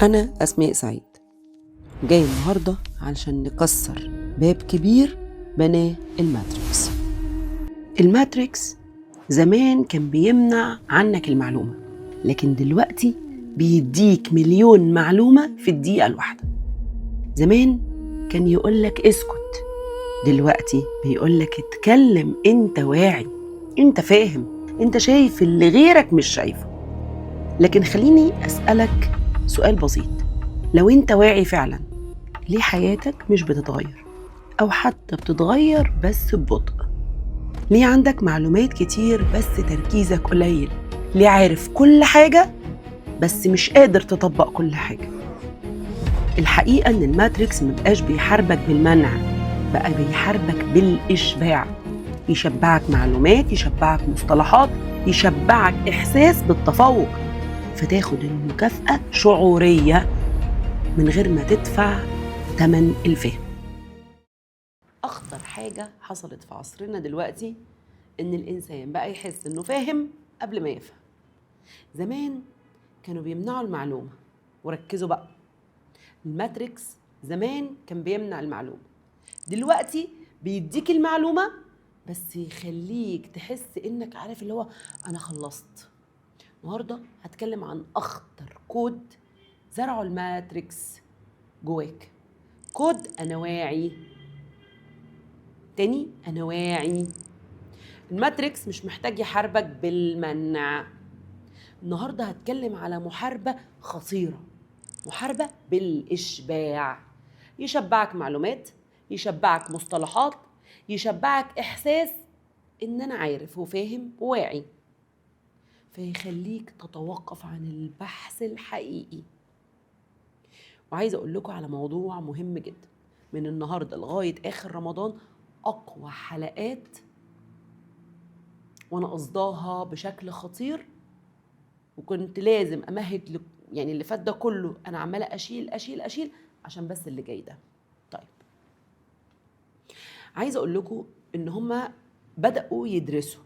أنا أسماء سعيد، جاي النهاردة علشان نكسر باب كبير بناه الماتريكس. الماتريكس زمان كان بيمنع عنك المعلومة، لكن دلوقتي بيديك مليون معلومة في الدقيقة الواحدة. زمان كان يقولك اسكت، دلوقتي بيقولك اتكلم، انت واعي، انت فاهم، انت شايف اللي غيرك مش شايفه. لكن خليني أسألك سؤال بسيط، لو انت واعي فعلا، ليه حياتك مش بتتغير أو حتى بتتغير بس ببطء؟ ليه عندك معلومات كتير بس تركيزك قليل؟ ليه عارف كل حاجة بس مش قادر تطبق كل حاجة؟ الحقيقة إن الماتريكس مبقاش بيحاربك بالمنع، بقى بيحاربك بالإشباع. يشبعك معلومات، يشبعك مصطلحات، يشبعك إحساس بالتفوق، فتاخد المكافأة شعورية من غير ما تدفع تمن الفهم. أخطر حاجة حصلت في عصرنا دلوقتي إن الإنسان بقى يحس إنه فاهم قبل ما يفهم. زمان كانوا بيمنعوا المعلومة، وركزوا بقى، الماتريكس زمان كان بيمنع المعلومة، دلوقتي بيديك المعلومة بس يخليك تحس إنك عارف اللي هو أنا خلصت. النهاردة هتكلم عن أخطر كود زرعوا الماتريكس جواك. كود أنا واعي. تاني، أنا واعي. الماتريكس مش محتاج يحاربك بالمنع. النهاردة هتكلم على محاربة خطيرة، محاربة بالإشباع. يشبعك معلومات، يشبعك مصطلحات، يشبعك إحساس إن أنا عارف وفاهم وواعي، فيخليك تتوقف عن البحث الحقيقي. وعايزة أقول لكم على موضوع مهم جدا، من النهاردة لغاية آخر رمضان أقوى حلقات وأنا قصداها بشكل خطير، وكنت لازم أمهد يعني اللي فات ده كله أنا عمالة أشيل عشان بس اللي جاي ده. طيب، عايزة أقول لكم إن هما بدأوا يدرسوا